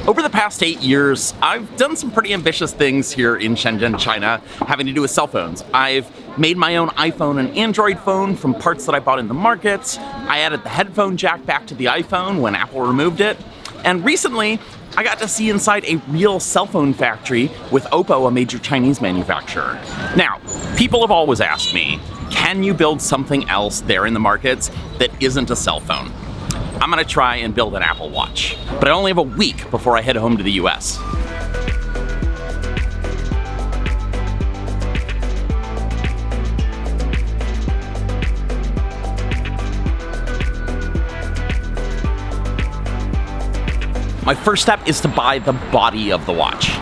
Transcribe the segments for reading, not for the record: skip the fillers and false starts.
Over the past 8 years, I've done some pretty ambitious things here in Shenzhen, China, having to do with cell phones. I've made my own iPhone and Android phone from parts that I bought in the markets. I added the headphone jack back to the iPhone when Apple removed it. And recently, I got to see inside a real cell phone factory with Oppo, a major Chinese manufacturer. Now, people have always asked me, can you build something else there in the markets that isn't a cell phone? I'm gonna try and build an Apple Watch, but I only have a week before I head home to the US. My first step is to buy the body of the watch.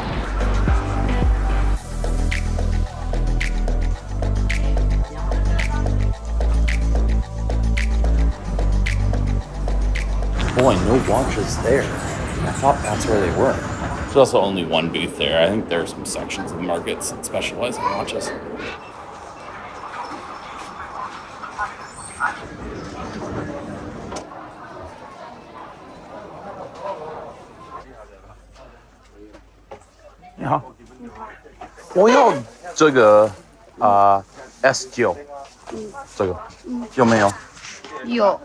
Boy, no watches there. I thought that's where they were. There's also only one booth there. I think there are some sections of the markets that specialize in watches. Yeah. 我要这个S9，这个有没有？有，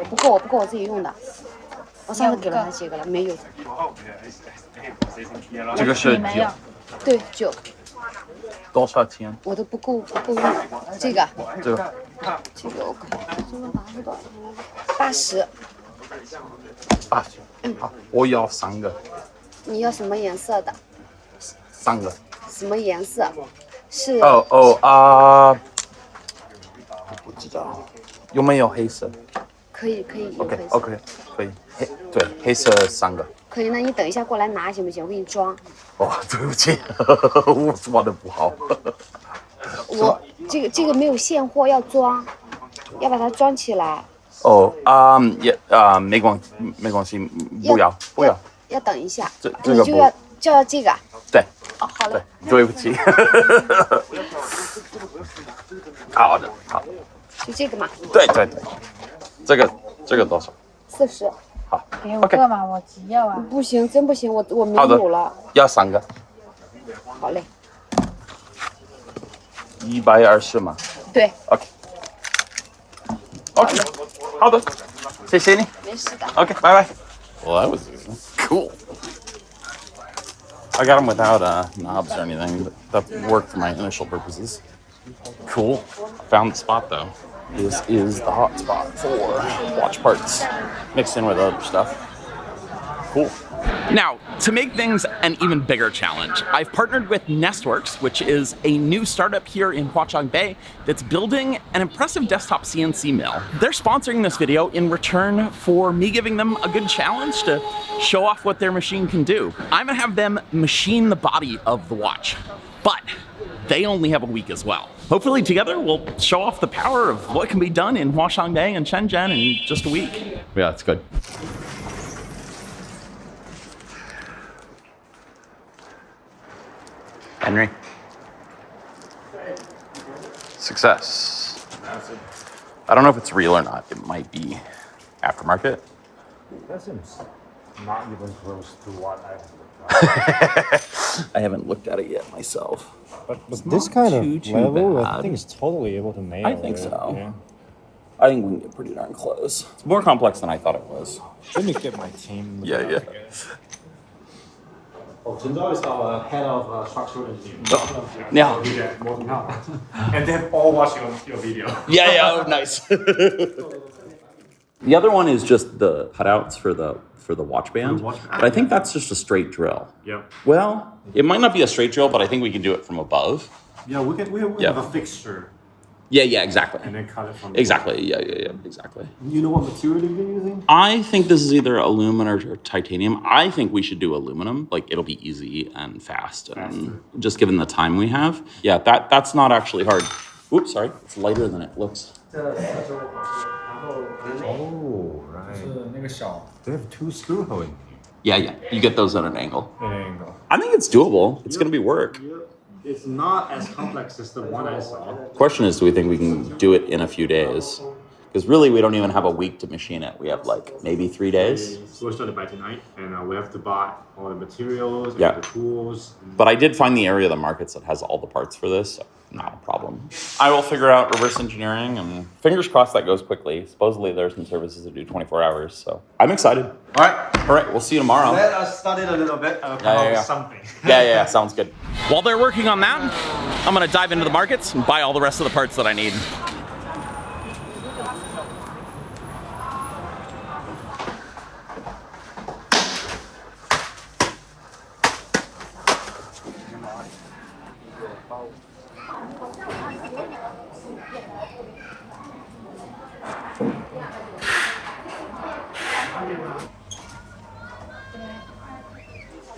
不够我自己用的。我上次给了他几个了，没有。这个是9，对，9。多少钱？我都不够用。这个我看，这个拿是多少钱？80。80。好，我要3个。你要什么颜色的？3个。什么颜色？是。我不知道，有没有黑色？可以有黑色。OK， 可以。对，黑色3个。可以，那你等一下过来拿行不行？我给你装。哦，对不起，我装的不好。我这个没有现货，要装，要把它装起来。没关系，不要。要等一下，这个就要这个。对。哦，好了。对不起。好的，好。就这个嘛。对，这个多少？40。好。给我个嘛，我急要啊。不行，真不行，我没有了。要3个。好嘞。120吗？对。OK， 好的，谢谢你。没事的。OK， 拜拜。Well, that was cool. I got them without knobs or anything, but that worked for my initial purposes. Cool. Found the spot though. This is the hot spot for watch parts, mixed in with other stuff. Cool. Now, to make things an even bigger challenge, I've partnered with Nestworks, which is a new startup here in Huaqiangbei that's building an impressive desktop CNC mill. They're sponsoring this video in return for me giving them a good challenge to show off what their machine can do. I'm gonna have them machine the body of the watch, but they only have a week as well. Hopefully together we'll show off the power of what can be done in Huaqiangbei and Shenzhen in just a week. Yeah, it's good. Andrii. Success. I don't know if it's real or not. It might be aftermarket. That seems not even close to what I've I haven't looked at it yet myself. But this kind of level, bad. I think it's totally able to nail I think it. so. Yeah. I think we can get pretty darn close. It's more complex than I thought it was. Let me get my team. Yeah. Oh, Chenzo is our head of structural engineering. Yeah. And they've all watched your video. Yeah, nice. The other one is just the cutouts for the watch band. But I think that's just a straight drill. Yeah. Well, it might not be a straight drill, but I think we can do it from above. Yeah, we have a fixture. Yeah, exactly. And then cut it from Exactly, yeah, exactly. You know what material they've been using? I think this is either aluminum or titanium. I think we should do aluminum. Like, it'll be easy and fast. And just given the time we have. Yeah, that's not actually hard. Oops, sorry. It's lighter than it looks. Oh, right. They have 2 screw holes in here. Yeah. You get those at an angle. At an angle. I think it's doable. It's going to be work. It's not as complex as the one I saw. Question is, do we think we can do it in a few days? Because really, we don't even have a week to machine it. We have like maybe 3 days. So we're starting by tonight, and we have to buy all the materials, Yeah. and the tools. But I did find the area of the markets that has all the parts for this, so not a problem. I will figure out reverse engineering, and fingers crossed that goes quickly. Supposedly there's some services that do 24 hours, so I'm excited. All right, we'll see you tomorrow. Let us study a little bit and come Yeah, up yeah, with yeah. something. Yeah, sounds good. While they're working on that, I'm gonna dive into the markets and buy all the rest of the parts that I need.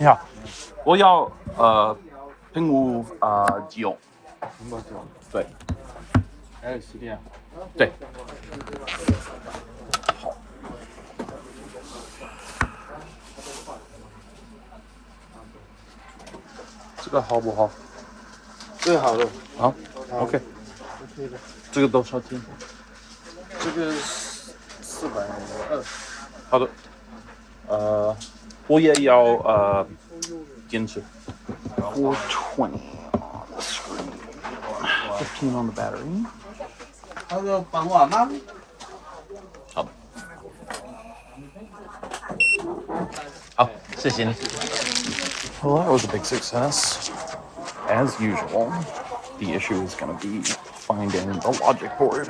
Yeah, 我要苹果酒。对，还有系列。对。好。这个好不好？最好的，好 ，OK。这个多少钱？这个420。好的。我也要坚持。420 on the screen, 15 on the battery. 他说帮我吗？好的。好，谢谢你。Well, that was a big success. As usual, the issue is going to be finding the logic board.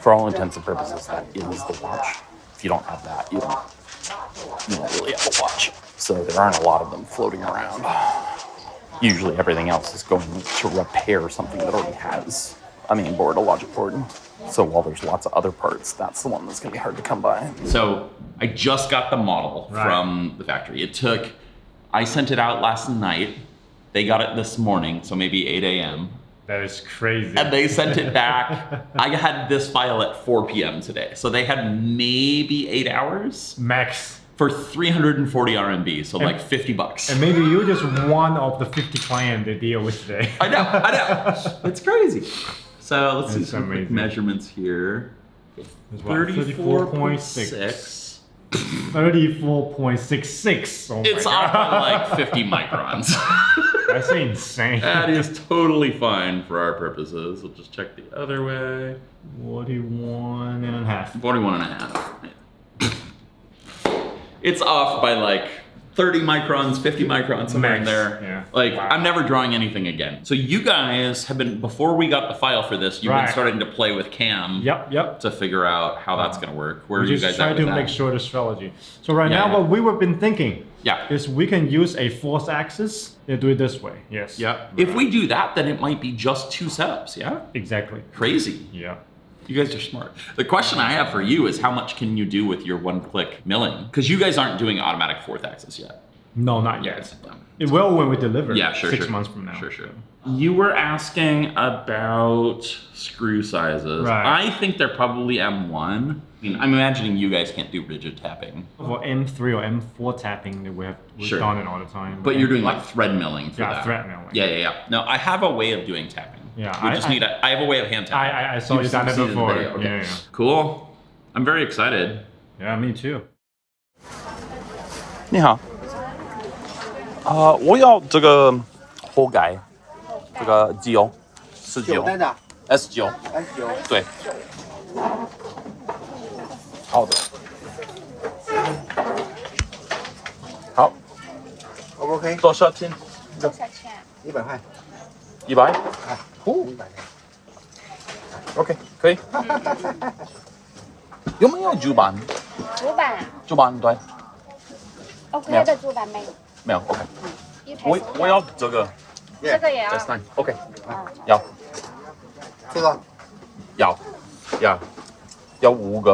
For all intents and purposes, that is the watch. If you don't have that, you don't really have a watch. So there aren't a lot of them floating around. Usually everything else is going to repair something that already has a main board, a logic board. So while there's lots of other parts, that's the one that's going to be hard to come by. So I just got the model from the factory. I sent it out last night. They got it this morning, so maybe 8 a.m. That is crazy. And they sent it back. I had this file at 4 p.m. today. So they had maybe 8 hours. Max. For 340 RMB, so like $50. And maybe you're just one of the 50 clients they deal with today. I know. It's crazy. So let's see That's some quick amazing. measurements here. 34.6. 34.66. Oh It's my off God. by like 50 microns. That's insane. That is totally fine for our purposes. We'll just check the other way. 41 and a half. 41 and a half. It's off by like 30 microns, 50 microns, somewhere in Max, there. yeah. Like, Wow. I'm never drawing anything again. So you guys have been, before we got the file for this, you've been Right. starting to play with Cam Yep. to figure out how that's going to work. Where are We you just guys try at with to that? make sure the strategy. So right Yeah, now, yeah. what we have been thinking Yeah. is we can use a force axis and do it this way. Yes. Yeah. If we do that, then it might be just 2 setups, yeah? Exactly. Crazy. Yeah. You guys are smart. The question I have for you is how much can you do with your one-click milling? Because you guys aren't doing automatic 4th axis yet. No, not Yeah, yet. it's done. It will when we deliver. Yeah, sure, 6 sure. months from now. Sure. You were asking about screw sizes. Right. I think they're probably M1. I mean, I'm imagining you guys can't do rigid tapping. For M3 or M4 tapping, we've Sure. done it all the time. But you're doing like thread milling for Yeah, that. thread milling. Yeah. No, I have a way of doing tapping. Yeah, We I- just I- need I have a way of hand tapping. I saw you done it seen in the before. video. Okay. Yeah. Cool. I'm very excited. Yeah, me too. 你好，我要这个活盖，这个9 49 S9， 对，好的，好， OK，多少钱？多少钱100块。 100。 100。 OK， 可以。有没有主板？主板主板对， ，OK 的主板没有。没有 OK。一台我要这个这个也要。 ，That's fine。OK， 啊，这个要5个。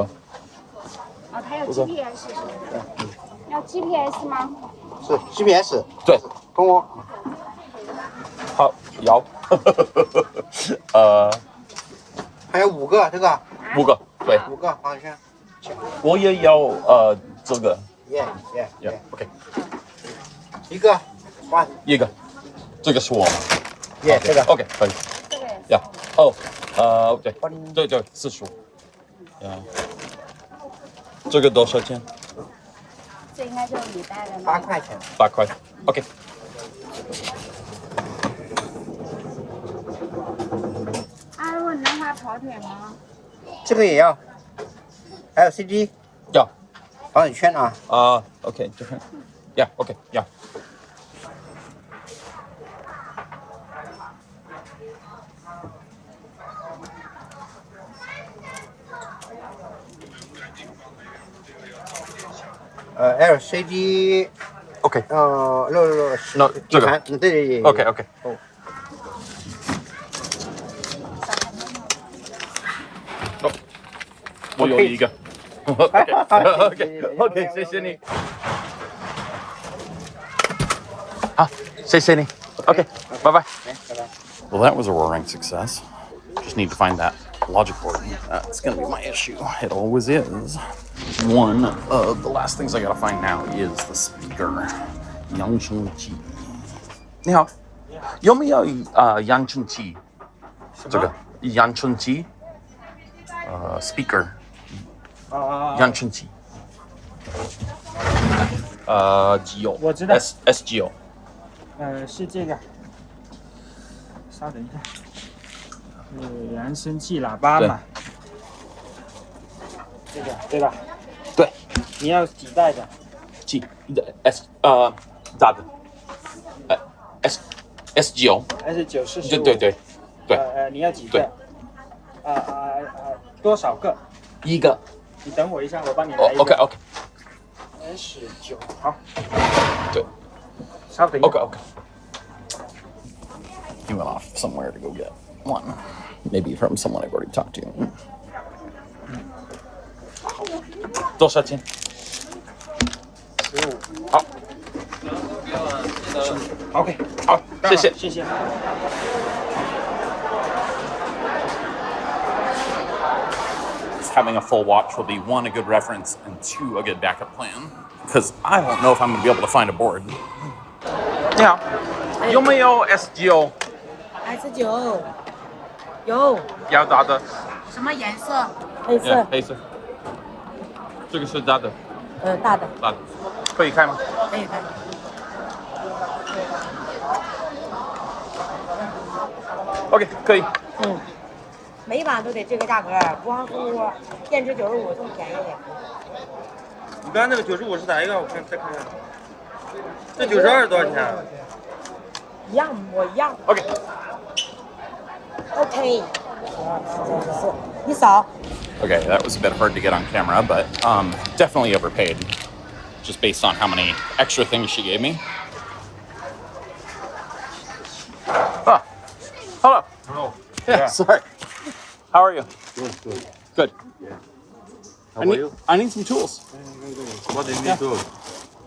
哦，它有 GPS 是吗？要 GPS 吗？是 GPS，对，跟我好要，还有5个这个5个，对， 5个方向。我也要这个，耶， OK，一个换一个，这个是我吗？耶，这个 OK 可以。这个也是。呀，对，45，这个多少钱？这应该就是你带的8块钱。 8块。OK。啊，如果你能画跑腿吗？这个也要，还有 CD 要。保险圈啊。OK， 这个。Yeah, OK, yeah. ，LCD。OK。no，这个。对。OK。哦。我有一个。OK， 谢谢你。好，谢谢你。OK， 拜拜。Well, that was a roaring success. Just need to find that logic board. That's gonna be my issue. It always is. One of the last things I gotta find now is the speaker. 扬声器。你好，有没有扬声器？这个扬声器，speaker。扬声器。几有？我知道。S 几有？是这个。稍等一下。扬声器喇叭嘛。这个对吧？对。你要几代的？几？S 大的。S9。S9 45。对。你要几个？多少个？一个。你等我一下，我帮你来一个。OK。S9，好。对。稍等一下。OK。He went off somewhere to go get one. Maybe from someone I've already talked to. 多少钱？15。好。OK， 好，谢谢。Having a full watch will be 1, a good reference, and 2, a good backup plan. Because I don't know if I'm going to be able to find a board. 你好，有没有 S9？ S9有。要大的。什么颜色？黑色。黑色。这个是大的。大的。大的。可以开吗？可以开。OK， 可以。每把都得这个价格，不含服务，电池95更便宜点。你刚才那个95是哪一个？我再看看。这92多少钱？一样，我一样。OK。你扫。Okay, that was a bit hard to get on camera, but definitely overpaid, just based on how many extra things she gave me. Oh, hello. Hello. Yeah, sorry. How are you? Good. Yeah. How are you? I need some tools. What do you need to?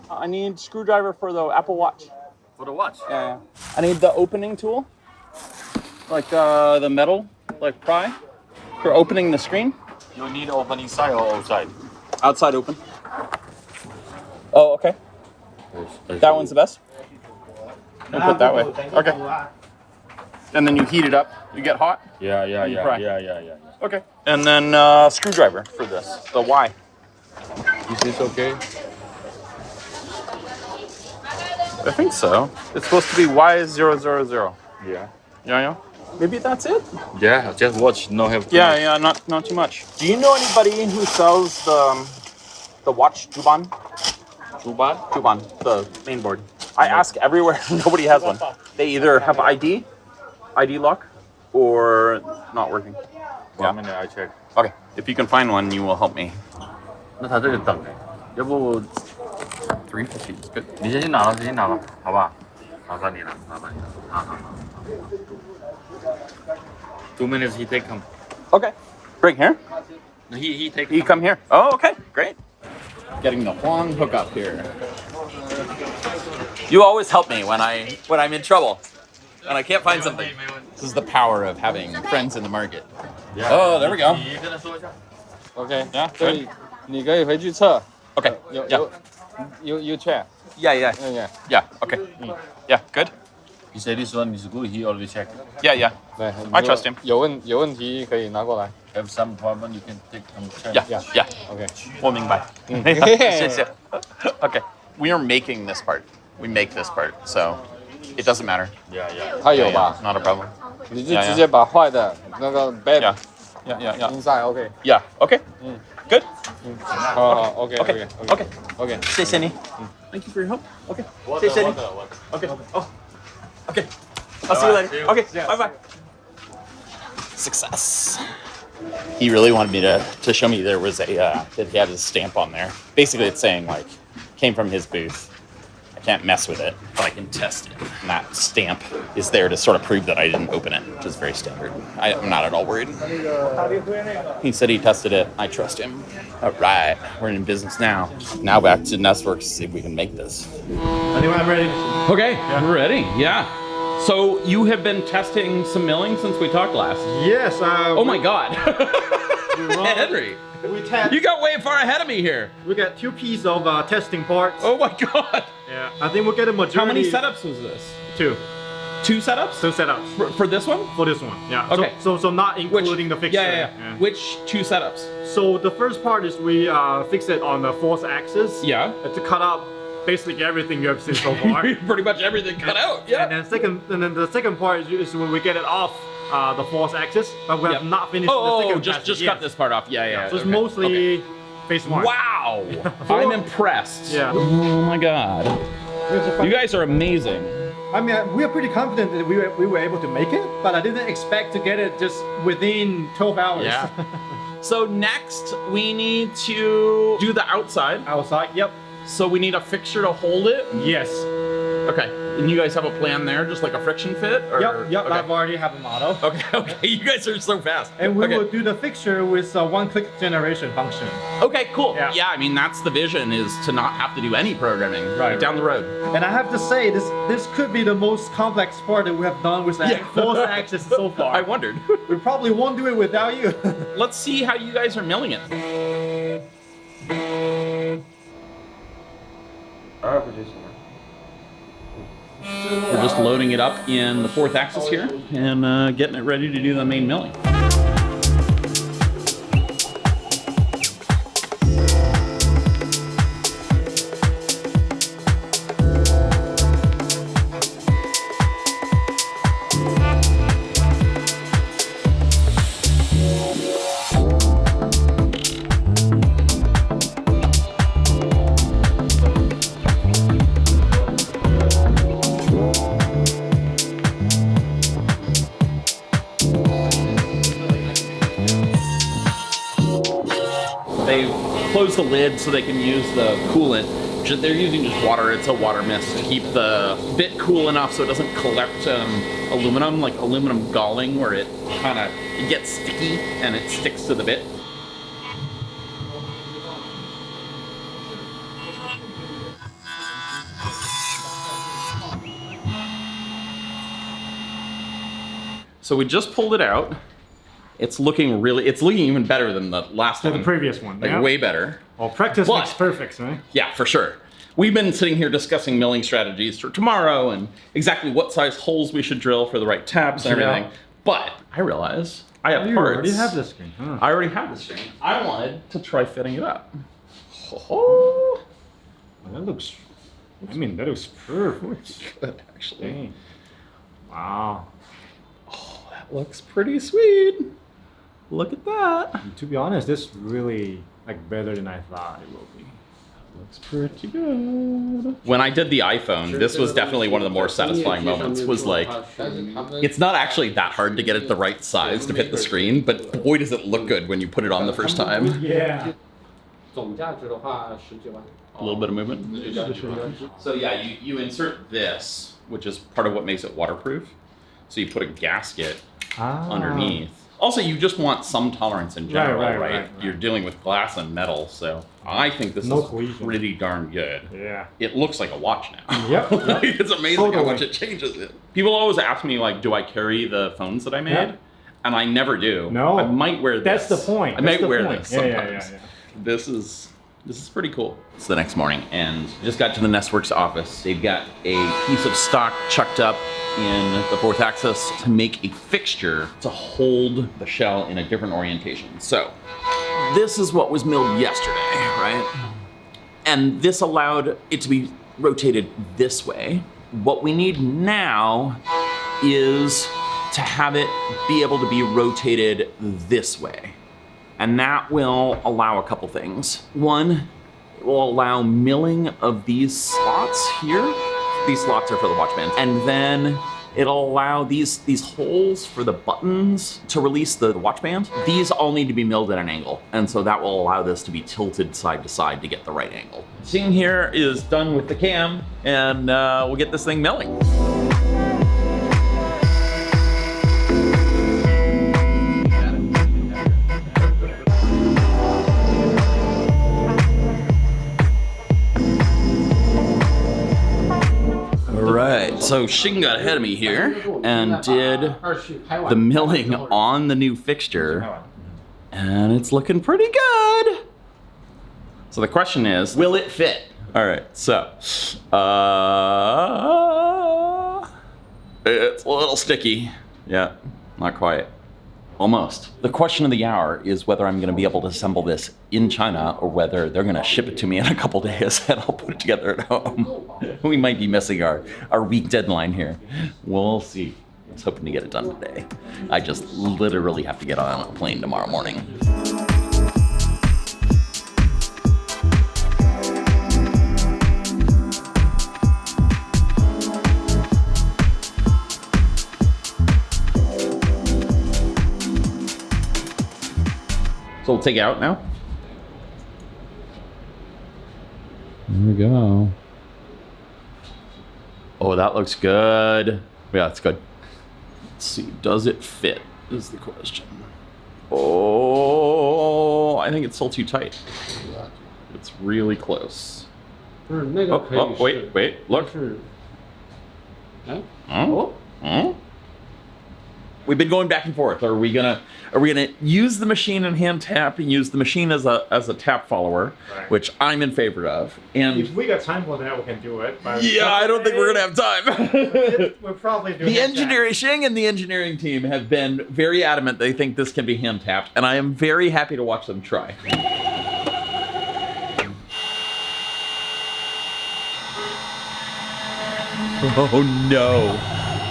I need screwdriver for the Apple Watch. For the watch? Yeah. I need the opening tool, like the metal, like pry, for opening the screen. You need open inside or outside? Outside open. Oh, okay. That one's the best? We'll put it that way. Okay. And then you heat it up. You get hot? Yeah. Okay. And then screwdriver for this, the Y. Is this okay? I think so. It's supposed to be Y000. Yeah. Yeah. Maybe that's it? Yeah, just watch, no have to. Yeah, not too much. Do you know anybody who sells the watch Juban? Juban, the main board. I ask everywhere, nobody has one. They either have ID lock, or not working. Yeah. 1 minute, I check. Okay, if you can find one, you will help me. 那他这个等，要不350 is good. 你先去拿了，好不好？麻烦你了。好。2 minutes, he take come. Okay, bring here. He take. You come here. Oh, okay, great. Getting the Huang hookup here. You always help me when I'm in trouble, and I can't find something. This is the power of having friends in the market. Yeah. Oh, there we go. 你跟他说一下。 Okay, yeah, 所以你可以回去测。 Okay, yeah. You check. Yeah. Okay. Yeah, good. He said this one is good. He already check. Yeah. 对， I trust him. 有问题可以拿过来。have some problem, you can take some chance. Yeah. Okay. 我明白。谢谢。Okay, we are making this part. We make this part, so it doesn't matter. Yeah. 它有吧？ Not a problem. 你就直接把坏的那个 bed Yeah. inside. OK. Yeah. Okay. Good. 好 OK. Okay. 谢谢你。Thank you for your help. Okay. 谢谢你。Okay. Oh. Okay. I'll see you later. Okay. Bye bye. Success. He really wanted me to show me there was a that he had his stamp on there. Basically, it's saying like came from his booth. I can't mess with it, but I can test it. And that stamp is there to sort of prove that I didn't open it, which is very standard. I'm not at all worried. He said he tested it. I trust him. All right, we're in business now. Now back to Nestworks to see if we can make this. Anyone ready? Okay, we're ready. Yeah. So you have been testing some milling since we talked last. Yes. Oh my God. Henry, We test. you got way far ahead of me here. We got 2 pieces of testing parts. Oh my God. Yeah. I think we'll get a majority. How many setups was this? 2. 2 setups? 2 setups. For this one? For this one. Yeah. Okay. So not including the fixture. Yeah. Which 2 setups? So the first part is we fix it on the force axis. Yeah. To cut out basically everything you have seen so far. Pretty much everything cut out. Yeah. And then the second part is when we get it off the force axis, but we have not finished the second just cut this part off. Yeah. So it's mostly phase 1. Wow. I'm impressed. Yeah. Oh my God. You guys are amazing. I mean, we are pretty confident that we were able to make it, but I didn't expect to get it just within 12 hours. Yeah. So next we need to do the outside. Outside, yep. So we need a fixture to hold it. Yes. Okay. And you guys have a plan there, just like a friction fit? Or? Yep. Okay. I've already have a model. Okay. You guys are so fast. And we okay. will do the fixture with a one-click generation function. Okay, cool. Yeah. I mean, that's the vision, is to not have to do any programming down the road. And I have to say, this could be the most complex part that we have done with that force axis so far. I wondered. We probably won't do it without you. Let's see how you guys are milling it. We're just loading it up in the 4th axis here and getting it ready to do the main milling. Close the lid so they can use the coolant. They're using just water. It's a water mist to keep the bit cool enough so it doesn't collect aluminum, like aluminum galling, where it gets sticky and it sticks to the bit. So we just pulled it out. It's looking even better than the last one. The previous one. Like way better. Well, practice makes perfect, right? Yeah, for sure. We've been sitting here discussing milling strategies for tomorrow and exactly what size holes we should drill for the right tabs and everything. But I realize I have parts. You already have this screen. Huh? I already have the screen. I wanted to try fitting it up. Oh, that looks perfect. Good, actually. Dang. Wow. Oh, that looks pretty sweet. Look at that. To be honest, this really better than I thought it will be. Looks pretty good. When I did the iPhone, this was definitely one of the more satisfying moments. Was like, it's not actually that hard to get it the right size to fit the screen, but boy does it look good when you put it on the first time. Yeah. A little bit of movement. So yeah, you insert this, which is part of what makes it waterproof. So you put a gasket underneath. Also, you just want some tolerance in general, right? You're dealing with glass and metal, so I think this is pretty darn good. Yeah. It looks like a watch now. Yep. It's amazing how much it changes it. People always ask me, do I carry the phones that I made? Yep. And I never do. No. I might wear this. That's the point. I might wear this sometimes. Yeah. This is pretty cool. It's the next morning, and just got to the Nestworks office. They've got a piece of stock chucked up in the fourth axis to make a fixture to hold the shell in a different orientation. So this is what was milled yesterday, right? And this allowed it to be rotated this way. What we need now is to have it be able to be rotated this way. And that will allow a couple things. One, it will allow milling of these slots here. These slots are for the watch band. And then it'll allow these holes for the buttons to release the watch band. These all need to be milled at an angle. And so that will allow this to be tilted side to side to get the right angle. Xing here is done with the cam, and we'll get this thing milling. Right, so Xing got ahead of me here and did the milling on the new fixture, and it's looking pretty good. So the question is, will it fit? All right, so it's a little sticky. Yeah, not quite. Almost. The question of the hour is whether I'm going to be able to assemble this in China or whether they're going to ship it to me in a couple days and I'll put it together at home. We might be missing our week deadline here. We'll see. I was hoping to get it done today. I just literally have to get on a plane tomorrow morning. So we'll take it out now. There we go. Oh, that looks good. Yeah, it's good. Let's see, does it fit is the question. Oh, I think it's still too tight. It's really close. Oh, wait, look. We've been going back and forth. Are we gonna use the machine and hand tap and use the machine as a tap follower, right, which I'm in favor of? And if we got time for that, we can do it. But yeah, I don't think we're gonna have time. We'll probably do the engineering Xing and the engineering team have been very adamant they think this can be hand tapped, and I am very happy to watch them try. Oh no.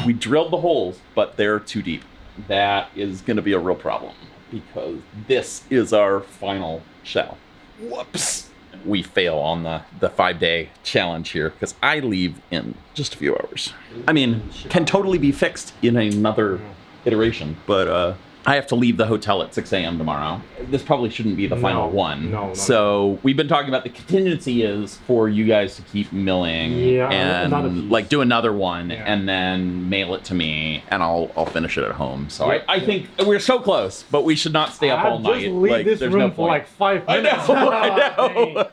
We drilled the holes, but they're too deep. That is going to be a real problem because this is our final shell. Whoops. We fail on the 5-day challenge here because I leave in just a few hours. I mean, can totally be fixed in another iteration, but I have to leave the hotel at 6 a.m. tomorrow. This probably shouldn't be the final one. No. So we've been talking about the contingency is for you guys to keep milling and like do another one and then mail it to me and I'll finish it at home. So I think we're so close, but we should not stay up all night. Just leave this room for like 5 minutes. I know.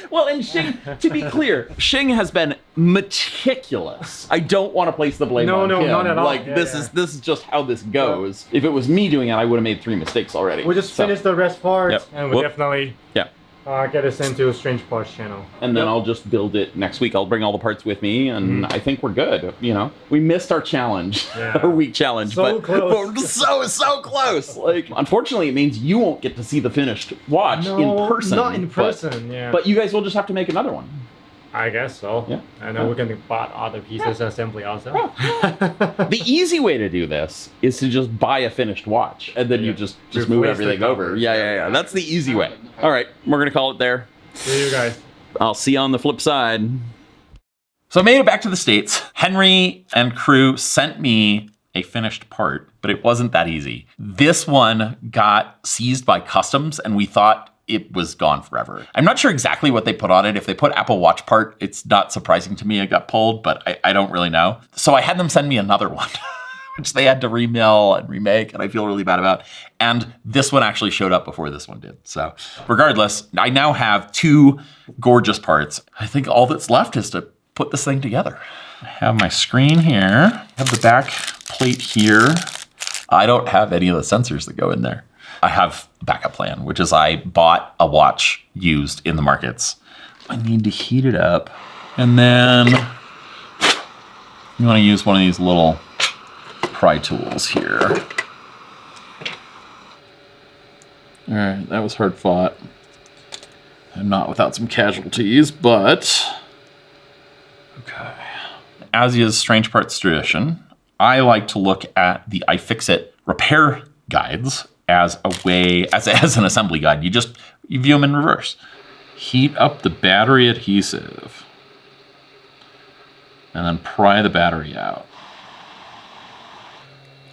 Well, and Xing, to be clear, Xing has been meticulous. I don't want to place the blame on him. Not at all. Like this is just how this goes. If it was me doing it, I would have made 3 mistakes already. We'll just finish the rest part and we'll definitely get it sent to Strange Parts channel. And then I'll just build it next week. I'll bring all the parts with me and I think we're good. You know, we missed our challenge, our week challenge, but we're so close. Like, unfortunately, it means you won't get to see the finished watch in person. Not in person, But you guys will just have to make another one. I guess so. Yeah. And then we can buy other pieces and assembly ourselves. The easy way to do this is to just buy a finished watch and then you just move everything over. Yeah. That's the easy way. All right, we're gonna call it there. See you guys. I'll see you on the flip side. So I made it back to the States. Henry and crew sent me a finished part, but it wasn't that easy. This one got seized by customs and we thought it was gone forever. I'm not sure exactly what they put on it. If they put Apple Watch part, it's not surprising to me it got pulled, but I don't really know. So I had them send me another one, which they had to remill and remake, and I feel really bad about. And this one actually showed up before this one did. So regardless, I now have 2 gorgeous parts. I think all that's left is to put this thing together. I have my screen here. I have the back plate here. I don't have any of the sensors that go in there. I have a backup plan, which is I bought a watch used in the markets. I need to heat it up and then You want to use one of these little pry tools here. All right, that was hard fought. And not without some casualties, but okay. As is Strange Parts tradition, I like to look at the iFixit repair guides as a way, as an assembly guide. You view them in reverse. Heat up the battery adhesive and then pry the battery out.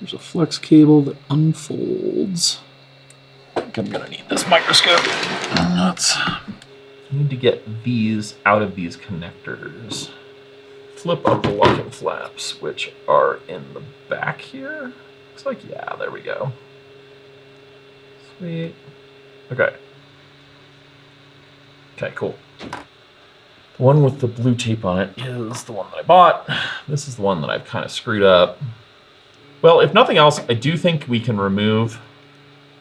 There's a flex cable that unfolds. I think I'm gonna need this microscope. Nuts. I need to get these out of these connectors. Flip up the locking flaps, which are in the back here. Looks like, yeah, there we go. Sweet. Okay. Okay, cool. The one with the blue tape on it is the one that I bought. This is the one that I've kind of screwed up. Well, if nothing else, I do think we can remove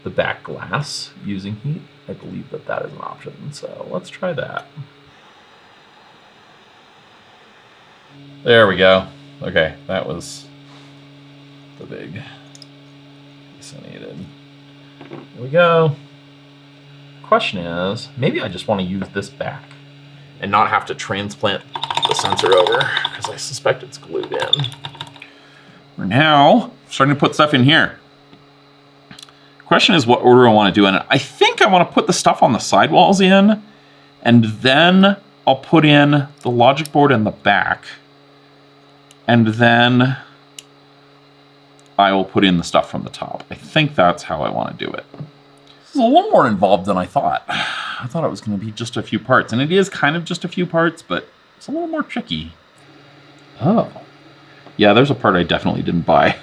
the back glass using heat. I believe that that is an option, so let's try that. There we go. Okay, that was the big piece I needed. There we go. Question is, maybe I just want to use this back and not have to transplant the sensor over, because I suspect it's glued in. We're now starting to put stuff in here. Question is what order I want to do in it. I think I want to put the stuff on the sidewalls in, and then I'll put in the logic board in the back, and then I will put in the stuff from the top. I think that's how I want to do it. This is a little more involved than I thought. I thought it was going to be just a few parts, and it is kind of just a few parts, but it's a little more tricky. Oh. Yeah, there's a part I definitely didn't buy.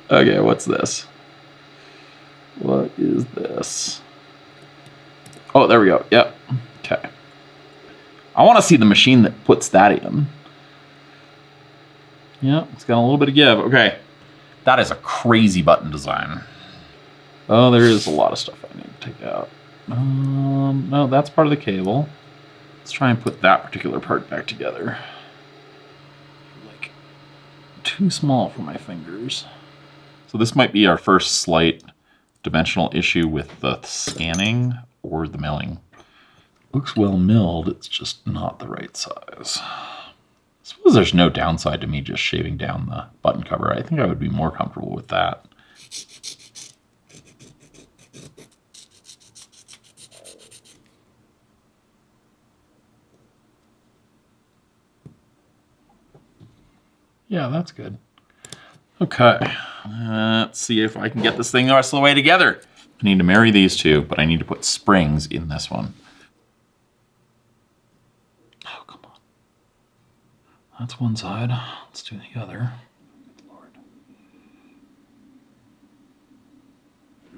Okay, what's this? What is this? Oh, there we go. Yep. Okay. I want to see the machine that puts that in. Yeah, it's got a little bit of give. Okay. That is a crazy button design. Oh, there is a lot of stuff I need to take out. No, that's part of the cable. Let's try and put that particular part back together. Like, too small for my fingers. So this might be our first slight dimensional issue with the scanning or the milling. Looks well milled, it's just not the right size. I suppose there's no downside to me just shaving down the button cover. I think I would be more comfortable with that. Yeah, that's good. Okay, let's see if I can get this thing the rest of the way together. I need to marry these two, but I need to put springs in this one. Oh, come on. That's one side. Let's do the other. Good Lord.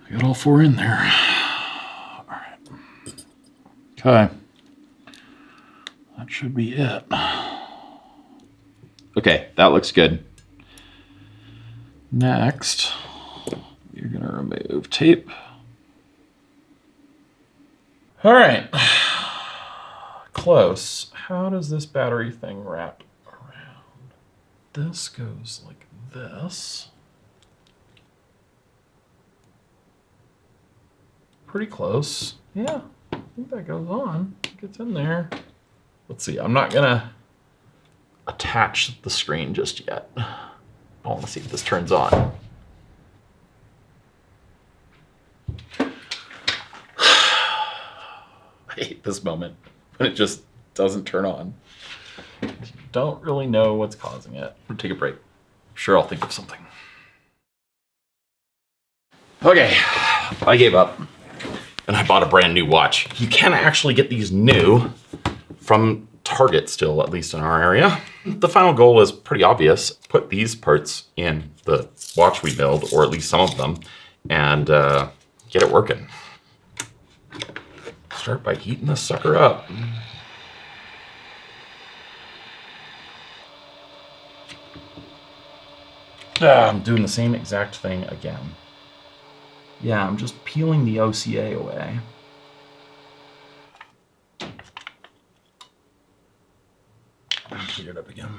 I got all four in there. All right. Okay. That should be it. Okay, that looks good. Next, you're going to remove tape. All right. Close. How does this battery thing wrap around? This goes like this. Pretty close. Yeah, I think that goes on. It gets in there. Let's see, I'm not going to attach the screen just yet. I want to see if this turns on. I hate this moment when it just doesn't turn on. Don't really know what's causing it. I'm gonna take a break. I'm sure I'll think of something. Okay, I gave up and I bought a brand new watch. You can actually get these new from Target still, at least in our area. The final goal is pretty obvious. Put these parts in the watch we build, or at least some of them, and get it working. Start by heating this sucker up. I'm doing the same exact thing again. Yeah, I'm just peeling the OCA away. Heat it up again.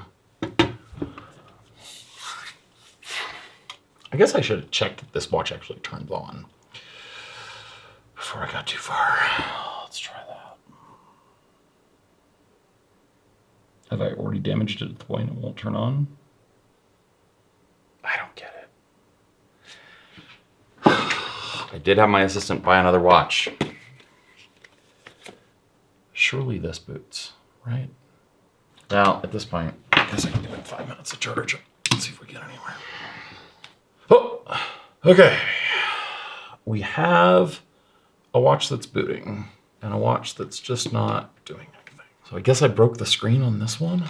I guess I should have checked that this watch actually turns on before I got too far. Let's try that. Have I already damaged it at the point it won't turn on? I don't get it. I did have my assistant buy another watch. Surely this boots, right? Now, at this point, I guess I can give it 5 minutes to charge. Let's see if we get anywhere. Oh, okay. We have a watch that's booting and a watch that's just not doing anything. So I guess I broke the screen on this one.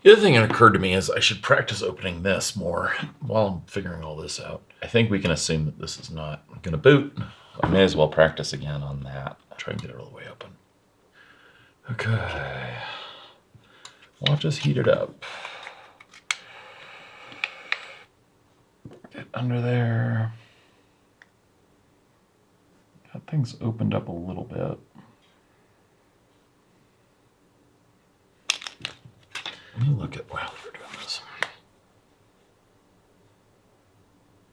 The other thing that occurred to me is I should practice opening this more while I'm figuring all this out. I think we can assume that this is not gonna boot. I may as well practice again on that. Try and get it all the way open. Okay. Watch us heat it up. Get under there. Got things opened up a little bit. Let me look at while we're doing this.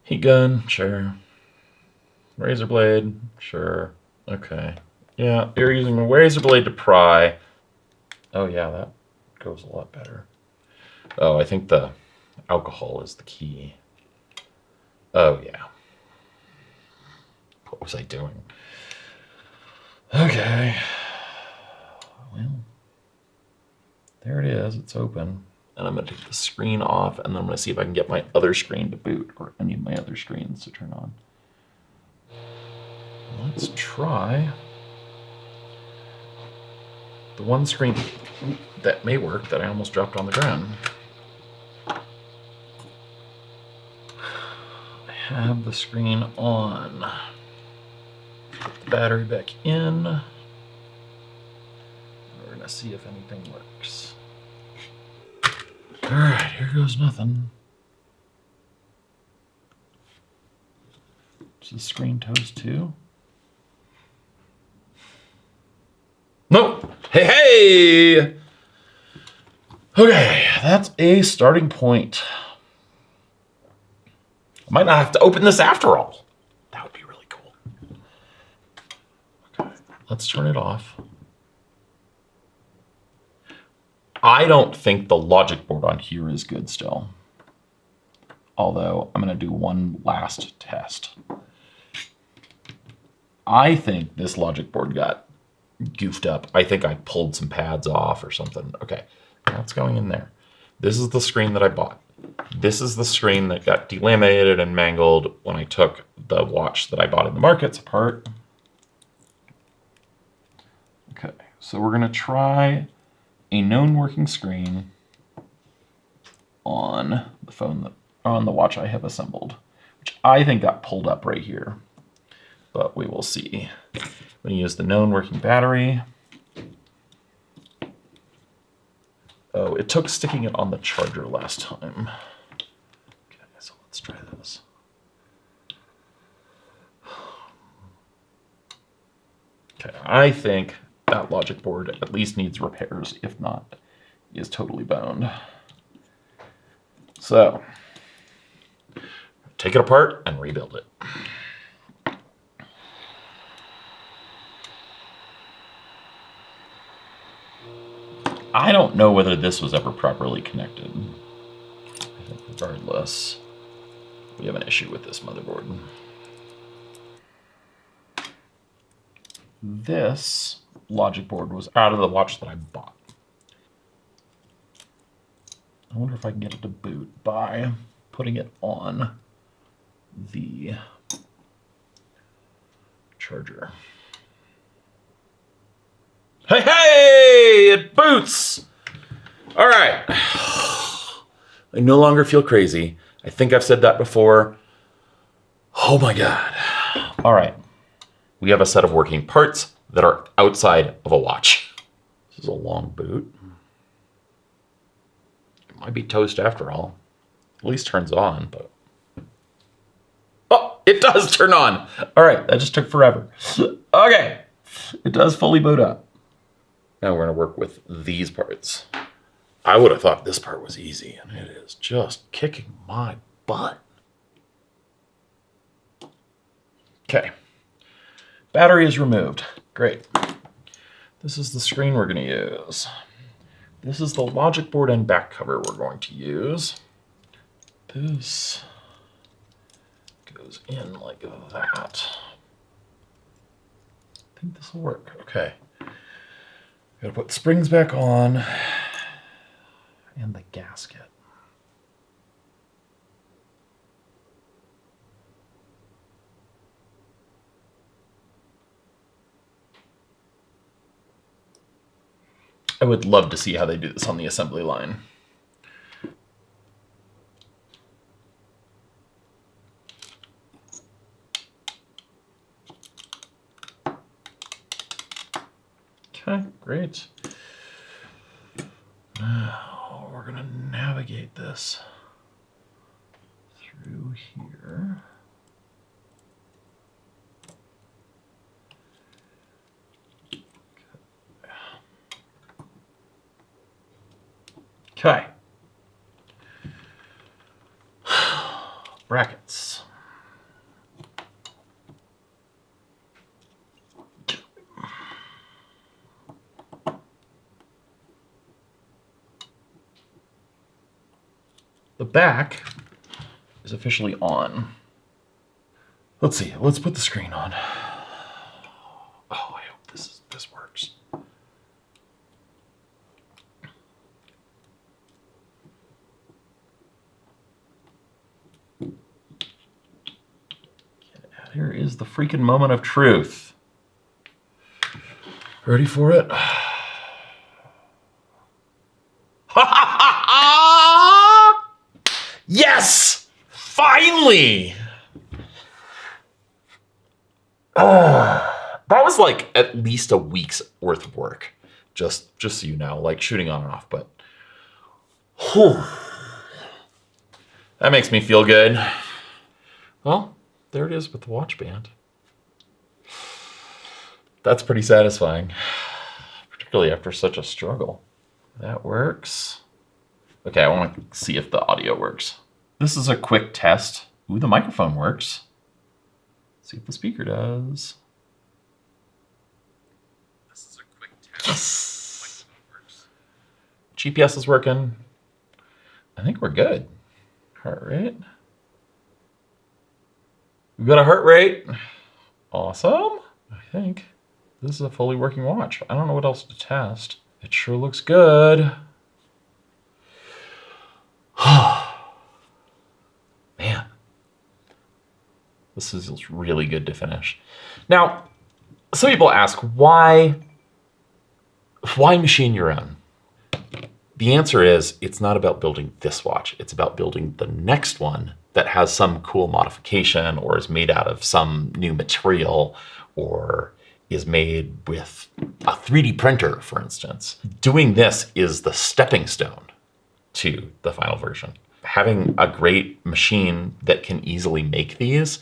Heat gun, sure. Razor blade, sure. Okay. Yeah, you're using a razor blade to pry. Oh yeah, that goes a lot better. Oh, I think the alcohol is the key. Oh yeah. What was I doing? Okay. Well, there it is. It's open. And I'm going to take the screen off, and then I'm going to see if I can get my other screen to boot, or any of my other screens to turn on. Let's try the one screen that may work that I almost dropped on the ground. I have the screen on. Put the battery back in. We're gonna see if anything works. All right, here goes nothing. Is the screen toast too? Nope. Hey, hey! Okay, that's a starting point. I might not have to open this after all. That would be really cool. Okay, let's turn it off. I don't think the logic board on here is good still. Although I'm gonna do one last test. I think this logic board got goofed up. I think I pulled some pads off or something. Okay, that's going in there. This is the screen that I bought. This is the screen that got delaminated and mangled when I took the watch that I bought in the markets apart. Okay, so we're gonna try a known working screen on the phone that, on the watch I have assembled, which I think got pulled up right here, but we will see. I'm gonna use the known working battery. Oh, it took sticking it on the charger last time. Okay, so let's try this. Okay, I think that logic board at least needs repairs, if not, is totally boned. So, take it apart and rebuild it. I don't know whether this was ever properly connected. I think regardless, we have an issue with this motherboard. This logic board was out of the watch that I bought. I wonder if I can get it to boot by putting it on the charger. Hey, hey, it boots. All right. I no longer feel crazy. I think I've said that before. Oh my God. All right. We have a set of working parts that are outside of a watch. This is a long boot. It might be toast after all. At least turns on, but. Oh, it does turn on. All right, that just took forever. Okay, it does fully boot up. Now we're gonna work with these parts. I would have thought this part was easy, and it is just kicking my butt. Okay. Battery is removed. Great. This is the screen we're going to use. This is the logic board and back cover we're going to use. This goes in like that. I think this will work. Okay. Gotta put springs back on and the gasket. I would love to see how they do this on the assembly line. Okay, great. Now we're gonna navigate this through here. Okay. Brackets. The back is officially on. Let's see, let's put the screen on. Oh, I hope this works. Here is the freaking moment of truth. Ready for it? Yes! Finally! That was like at least a week's worth of work. Just so you know, like shooting on and off, but whew, that makes me feel good. Well, there it is with the watch band. That's pretty satisfying, particularly after such a struggle. That works. Okay, I want to see if the audio works. This is a quick test. Ooh, the microphone works. Let's see if the speaker does. This is a quick test. Yes! GPS is working. I think we're good. Heart rate. We've got a heart rate. Awesome. I think this is a fully working watch. I don't know what else to test. It sure looks good. Man, this is really good to finish. Now, some people ask, why machine your own? The answer is, it's not about building this watch. It's about building the next one that has some cool modification or is made out of some new material or is made with a 3D printer, for instance. Doing this is the stepping stone to the final version. Having a great machine that can easily make these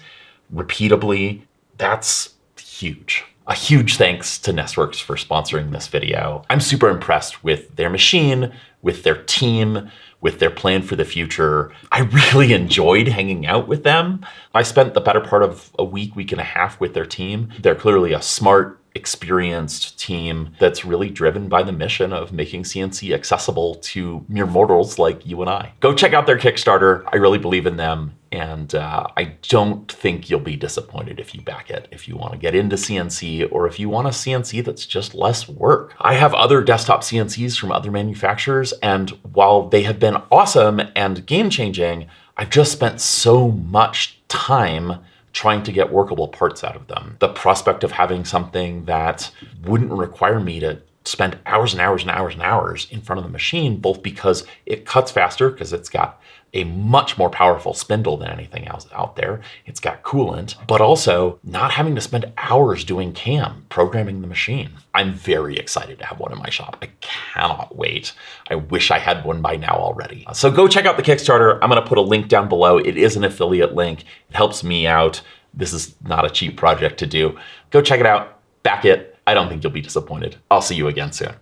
repeatably, that's huge. A huge thanks to Nestworks for sponsoring this video. I'm super impressed with their machine, with their team, with their plan for the future. I really enjoyed hanging out with them. I spent the better part of a week and a half with their team. They're clearly a smart, experienced team that's really driven by the mission of making CNC accessible to mere mortals like you and I. Go check out their Kickstarter. I really believe in them. And I don't think you'll be disappointed if you back it, if you want to get into CNC or if you want a CNC that's just less work. I have other desktop CNCs from other manufacturers, and while they have been awesome and game-changing, I've just spent so much time trying to get workable parts out of them. The prospect of having something that wouldn't require me to spend hours and hours and hours and hours in front of the machine, both because it cuts faster because it's got a much more powerful spindle than anything else out there. It's got coolant, but also not having to spend hours doing CAM, programming the machine. I'm very excited to have one in my shop. I cannot wait. I wish I had one by now already. So go check out the Kickstarter. I'm gonna put a link down below. It is an affiliate link. It helps me out. This is not a cheap project to do. Go check it out, back it. I don't think you'll be disappointed. I'll see you again soon.